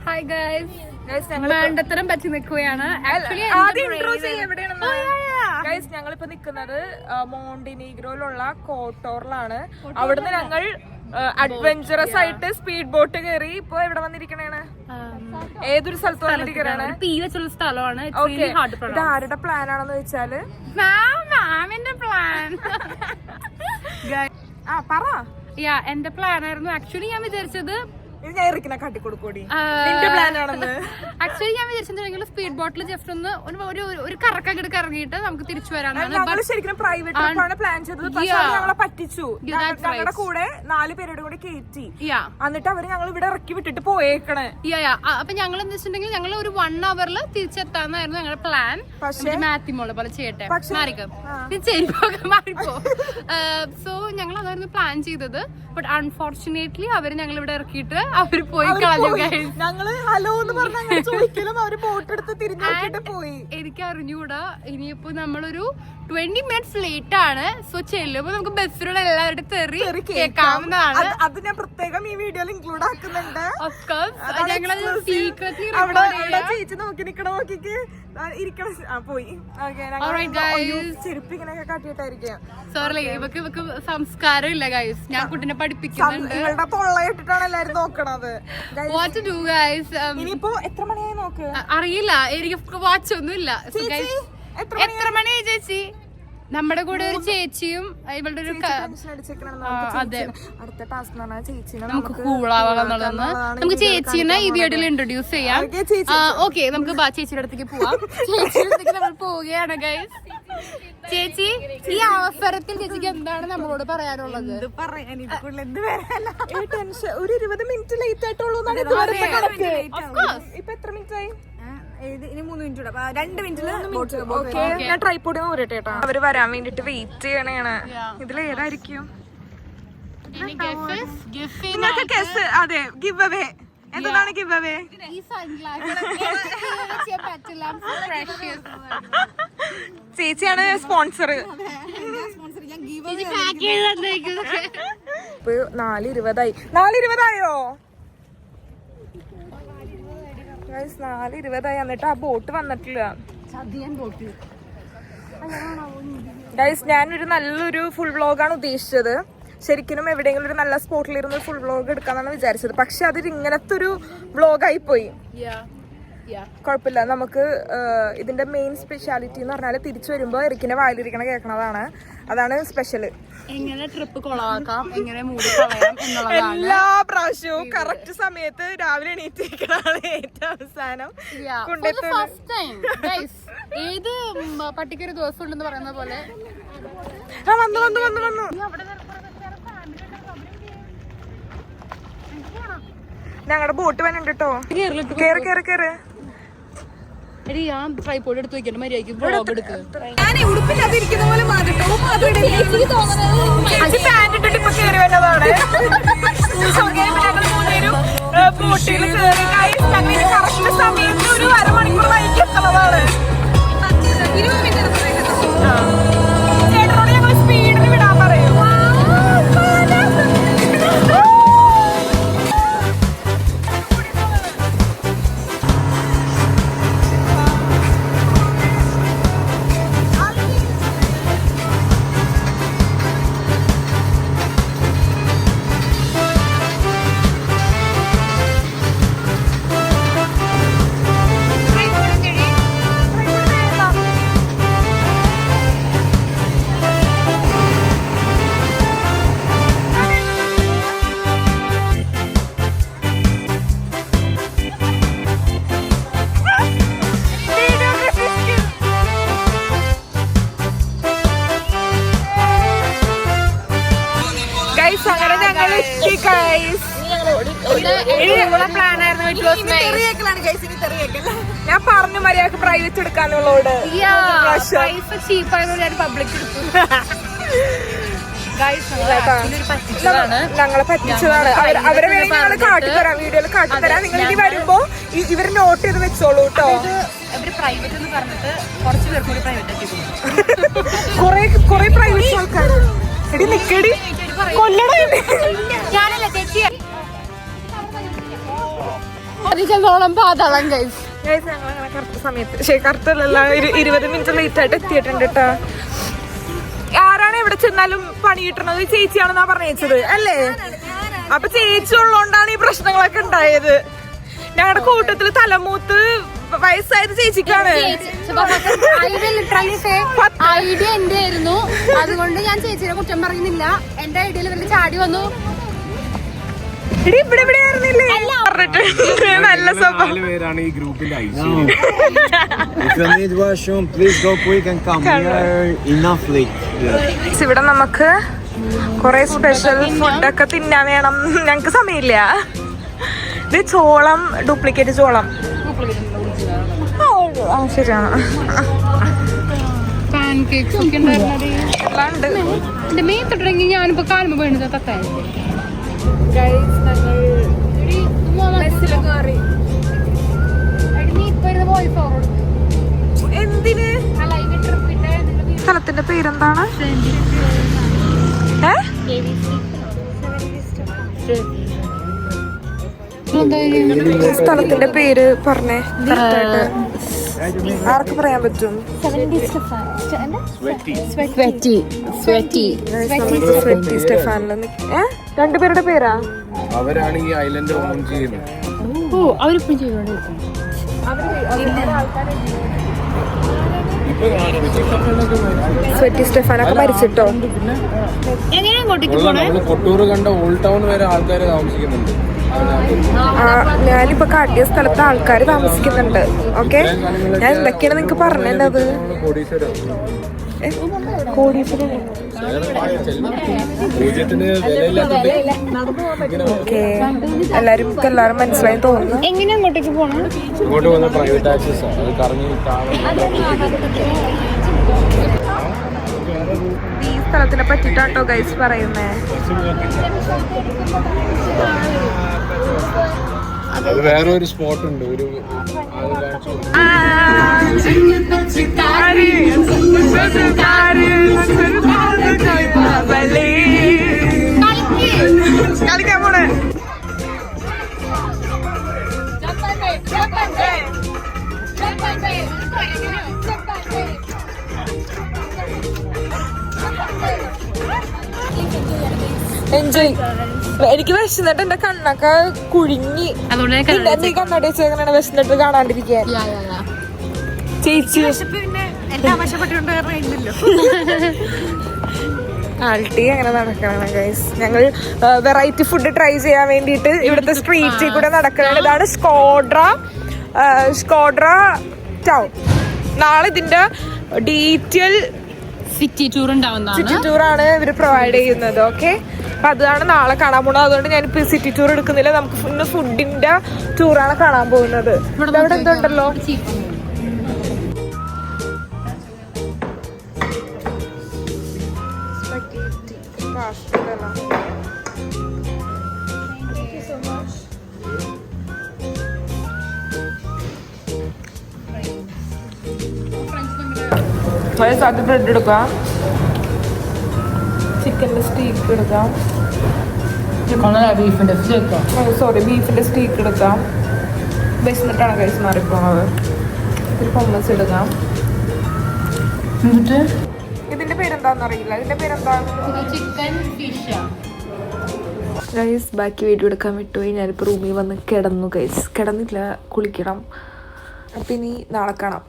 Hi guys, വേണ്ടത്തരം പറ്റി നിൽക്കുകയാണ്. ഞങ്ങളിപ്പോ നിക്കുന്നത് മോണ്ടിനീഗ്രോയിലുള്ള കോട്ടോറിലാണ്. അവിടുന്ന് ഞങ്ങൾ അഡ്വഞ്ചറസ് ആയിട്ട് സ്പീഡ് ബോട്ട് കയറി ഇപ്പൊ എവിടെ വന്നിരിക്കണേണ്? ഏതൊരു സ്ഥലത്ത് വന്നിരിക്കണേ? സ്ഥലമാണ്. ഇത് ആരുടെ പ്ലാൻ ആണെന്ന് വെച്ചാല് പ്ലാൻ പറ. എന്റെ പ്ലാൻ ആയിരുന്നു. ആക്ച്വലി ഞാൻ വിചാരിച്ചത് കാട്ടിക്കൊടുക്കൂടി ആക്ച്വലി ഞാൻ വിചാരിച്ചിട്ടുണ്ടെങ്കിൽ സ്പീഡ് ബോട്ടിൽ ജസ്റ്റ് ഒന്ന് ഒരു കറക്കങ്ങോട്ട് ഇറങ്ങിയിട്ട് നമുക്ക് തിരിച്ചു വരാനാണ്. ശരിക്കും പ്രൈവറ്റ് പ്ലാൻ ചെയ്തത്. പക്ഷെ ഞങ്ങളെ പറ്റിച്ചു. ഞങ്ങളുടെ കൂടെ 4 പേരുടെ കൂടെ കയറ്റി. എന്നിട്ട് അവര് ഞങ്ങൾ ഇവിടെ ഇറക്കി വിട്ടിട്ട് പോയേക്കണേ. അപ്പൊ ഞങ്ങൾ എന്താ വെച്ചിട്ടുണ്ടെങ്കിൽ ഞങ്ങൾ ഒരു 1 hour തിരിച്ചെത്താന്നായിരുന്നു ഞങ്ങളുടെ പ്ലാൻ. മാത്യമോളെ പോലെ ചെയ്യട്ടെ, മാറിപ്പോ. സോ ഞങ്ങൾ അതായിരുന്നു പ്ലാൻ ചെയ്തത്. ബട്ട് അൺഫോർച്ചുനേറ്റ്ലി അവര് ഞങ്ങൾ ഇവിടെ ഇറക്കിയിട്ട് അവര് പോയി കളഞ്ഞു. ഞങ്ങള് ഹലോ എന്ന് പറഞ്ഞ ചോദിക്കലും അവര് ബോട്ട് എടുത്ത് തിരിഞ്ഞു പോയി. എനിക്ക് അറിഞ്ഞൂടാ. ഇനിയിപ്പോ നമ്മളൊരു 20 minutes ലേറ്റ് ആണ്. സോ ചെല്ലുമ്പോ നമുക്ക് ബസ്സിലുള്ള എല്ലാവരുടെ തെറി കേൾക്കാവുന്നതാണ്. അത് ഞാൻ പ്രത്യേകം ഈ വീഡിയോയിൽ ഇൻക്ലൂഡ് ആക്കുന്നുണ്ട്. ചേച്ചി നോക്കി നോക്കിക്ക് പോയി ചെരുപ്പിങ്ങനെയൊക്കെ കാട്ടിയിട്ടായിരിക്കും. സോറി, ഇവക്ക് സംസ്കാരം ഇല്ല ഗൈസ്. ഞാൻ കുട്ടിനെ പഠിപ്പിക്കുന്നുണ്ട്. തൊള്ളയിട്ടിട്ടാണ് എല്ലാരും നോക്കണത്. What to do guys? ഇനിയിപ്പോ എത്ര മണിയായി നോക്ക്? അറിയില്ല, എനിക്ക് വാച്ച് ഒന്നും ഇല്ല. എത്ര മണിയായി ചേച്ചി? നമ്മുടെ കൂടെ ഒരു ചേച്ചിയും ഇവളുടെ ഒരു അതെ നമുക്ക് കൂളാവാന്നുള്ളതെന്ന് നമുക്ക് ചേച്ചീനെ ഈ വീഡിയോയിൽ ഇൻട്രൊഡ്യൂസ് ചെയ്യാം. ഓക്കെ, നമുക്ക് ചേച്ചിയുടെ അടുത്തേക്ക് പോവാം. ചേച്ചിയുടെ അടുത്തേക്ക് നമ്മൾ പോവുകയാണ് ഗൈസ്. ചേച്ചി, ഈ അവസരത്തിൽ ചേച്ചിക്ക് എന്താണ് നമ്മളോട് പറയാനുള്ളത്? ഒരു 20 മിനിറ്റ് ലേറ്റ് ആയിട്ടുള്ളൂ. ഇപ്പൊ എത്ര മിനിറ്റ് ആയി? 3 മിനിറ്റ് 2 മിനിറ്റില് ഞാൻ ട്രൈപോഡ് ഊരട്ടെ കേട്ടോ. അവര് വരാൻ വേണ്ടിട്ട് വെയിറ്റ് ചെയ്യണേണ്. ഇതിലേതായിരിക്കും? അതെ, ഗിവ് അവേ. എന്താണ് ഗിവ് അവേ? ചേച്ചിയാണ് സ്പോൺസർ. 4:20 4:20 4:20 എന്നിട്ട് ആ ബോട്ട് വന്നിട്ടില്ല ഗൈസ്. ഞാനൊരു നല്ലൊരു ഫുൾ വ്ളോഗാണ് ഉദ്ദേശിച്ചത്. ശരിക്കും എവിടെയെങ്കിലും ഒരു നല്ല സ്പോട്ടിലിരുന്ന് ഫുൾ വ്ളോഗ് എടുക്കാന്നാണ് വിചാരിച്ചത്. പക്ഷെ അത് ഇങ്ങനത്തെ ഒരു വ്ളോഗായി പോയി. കുഴപ്പമില്ല. നമുക്ക് ഇതിന്റെ മെയിൻ സ്പെഷ്യാലിറ്റി എന്ന് പറഞ്ഞാൽ തിരിച്ചു വരുമ്പോ എറിക്കിന്റെ വായിലിരിക്കണ കേൾക്കണതാണ്. അതാണ് സ്പെഷ്യല്. എങ്ങനെ ട്രിപ്പ് കൊളാക്കാം, എങ്ങനെ മൂടി കളയാം എന്നുള്ളതാണ്. എല്ലാ പ്രാവശ്യവും കറക്റ്റ് സമയത്ത് രാവിലെ എണീറ്റിരിക്കണാണ് ഏറ്റവും അവസാനം. ഏത് പട്ടിക്കൊരു ദിവസം ഉണ്ടെന്ന് പറയുന്ന പോലെ വന്നു വന്നു വന്നു വന്നു. ഞങ്ങളുടെ ബോട്ട് വന്നിട്ടുണ്ട് കേട്ടോ. കേറ് കേറ് കേറ്. ഞാൻ ട്രൈപോഡ് എടുത്ത് വെക്കണ്ട, മര്യാദയ്ക്ക് വ്ളോഗ് എടുക്ക്. ഞാൻ ഉടുപ്പില്ലാതിരിക്കുന്ന പോലെ ഇപ്പൊ കയറി വന്നതാണ്. ബോട്ടിൽ കയറി കറക്റ്റ് സമയത്ത് ഒരു അരമണിക്കൂർ വൈകി എത്തുന്നതാണ്. ചേട്ടനോട് ഞങ്ങൾ സ്പീഡിൽ വിടാൻ പറയും. ഞാൻ പറഞ്ഞു മര്യാദക്ക് പ്രൈവറ്റ് എടുക്കാനുള്ളോട്. ഞങ്ങളെ പറ്റിച്ചതാണ്. അവരെ വേണമെങ്കിൽ ഞങ്ങൾ കാട്ടിത്തരാം, വീഡിയോയിൽ കാട്ടിത്തരാം. നിങ്ങൾ ഇനി വരുമ്പോ ഇവര് നോട്ട് ചെയ്ത് വെച്ചോളൂ കേട്ടോ. കൊറേ പ്രൈവറ്റ് ആൾക്കാർ. എടി നിക്കടി, കൊല്ലണ. ഞാനല്ല ചേച്ചി. ചെന്നോളം പാതാളം ഗൈസ്. ഞങ്ങളങ്ങനെ കറക്റ്റ് സമയത്ത് കറക്റ്റല്ല 20 മിനിറ്റ് ലേറ്റ് ആയിട്ട് എത്തിയിട്ടുണ്ട് കേട്ടോ. ആരാണ് എവിടെ ചെന്നാലും പണി കിട്ടണത്? ചേച്ചിയാണെന്നാ പറഞ്ഞത് അല്ലേ? അപ്പൊ ചേച്ചി ഉള്ളോണ്ടാണ് ഈ പ്രശ്നങ്ങളൊക്കെ ഉണ്ടായത്. ഞങ്ങളുടെ കൂട്ടത്തില് തലമൂത്ത് വയസ്സായത് ചേച്ചിക്കാണ്. ഐഡിയ എന്റെ ആയിരുന്നു, അതുകൊണ്ട് ഞാൻ ചേച്ചിയെ കുറ്റം പറയുന്നില്ല. എന്റെ ഐഡിയയിൽ വലിയ ചാടി വന്നു. നല്ല സ്വഭാവം. ഇവിടെ നമുക്ക് കൊറേ സ്പെഷ്യൽ ഫുഡൊക്കെ തിന്നാൻ വേണം. ഞങ്ങക്ക് സമയമില്ല. ഇത് ചോളം, ഡ്യൂപ്ലിക്കേറ്റ് ചോളം. ശരിയാണ്. എന്റെ മേത്തിട്ടെങ്കിൽ ഞാനിപ്പോ കാലുമ്പോ വീണത് തത്തായി. എന്തിന്? സ്ഥലത്തിന്റെ പേരെന്താണ്? സ്ഥലത്തിന്റെ പേര് പറഞ്ഞേ. ആർക്ക് പറയാൻ പറ്റും? രണ്ടുപേരുടെ പേരാ? അവരാണ് ഈ ഐലൻഡ് ഓൺ ചെയ്യുന്നത്. അവരിപ്പം ചെയ്തോണ്ടിരിക്കും. സ്വെറ്റി സ്റ്റെഫാനൊക്കെ മരിച്ചിട്ടോ. കൊട്ടൂർ കണ്ട ഓൾഡ് ടൗൺ വരെ ആൾക്കാർ താമസിക്കുന്നുണ്ട്. ഞാനിപ്പോ കാട്ടിയ സ്ഥലത്ത് ആൾക്കാർ താമസിക്കുന്നുണ്ട്. ഓക്കെ, ഞാൻ എന്തൊക്കെയാണ് നിങ്ങക്ക് പറഞ്ഞത്? എല്ലാരും മനസ്സിലായി തോന്നുന്നു. എങ്ങനെ അങ്ങോട്ടേക്ക് പോണം? ഇങ്ങോട്ട് വന്ന പ്രൈവറ്റ് ആക്സസ് അത് കറങ്ങി ഈ സ്ഥലത്തിനെ പറ്റിട്ടാട്ടോ ഗൈസ് പറയുന്നേ. അത് വേറെ ഒരു സ്പോട്ട് ഉണ്ട്. ഒരു കളിക്കാൻ പോണേ. എൻജോയ്. എനിക്ക് വിശന്നിട്ട് എന്റെ കണ്ണൊക്കെ കുഴിഞ്ഞി. നീ കണ്ണാടി വെച്ചേക്കണ വിശന്നിട്ട് കാണാണ്ടിരിക്കാൻ. ചേച്ചി ആൾട്ടി അങ്ങനെ നടക്കണം ഗൈസ്. ഞങ്ങൾ വെറൈറ്റി ഫുഡ് ട്രൈ ചെയ്യാൻ വേണ്ടിയിട്ട് ഇവിടുത്തെ സ്ട്രീറ്റിൽ കൂടെ നടക്കണം. ഇതാണ് സ്കോഡ്ര ടൗൺ. നാളെ ഇതിന്റെ ഡീറ്റെയിൽ സിറ്റി ടൂറാണ് ഇവര് പ്രൊവൈഡ് ചെയ്യുന്നത്. ഓക്കെ, അപ്പൊ അതാണ് നാളെ കാണാൻ പോകുന്നത്. അതുകൊണ്ട് ഞാനിപ്പോ സിറ്റി ടൂർ എടുക്കുന്നില്ല. നമുക്ക് ഇന്ന് ഫുഡിന്റെ ടൂറാണ് കാണാൻ പോകുന്നത്. ഇവിടെ എന്തുണ്ടല്ലോ, അത് ബ്രെഡ് എടുക്കാം, ചിക്കൻ്റെ സ്റ്റീക്ക് എടുക്കാം, ബീഫിന്റെ സ്റ്റീക്ക് എടുക്കാം. വിശന്നിട്ടാണ് കഴിച്ച് മാറിപ്പോണത്. ഒരു പൊമ്മസ് എടുക്കാം. ഇതിന്റെ പേരെന്താന്ന് അറിയില്ല. ഇതിന്റെ പേരെന്താണ്? Chicken fish. ഗൈസ് ബാക്കി വീഡിയോ എടുക്കാൻ വിട്ടുപോയി. ഞാനിപ്പോൾ റൂമിൽ വന്ന് കിടന്നു ഗൈസ്. കിടന്നില്ല, കുളിക്കണം. അപ്പം ഇനി നാളെ കാണാം.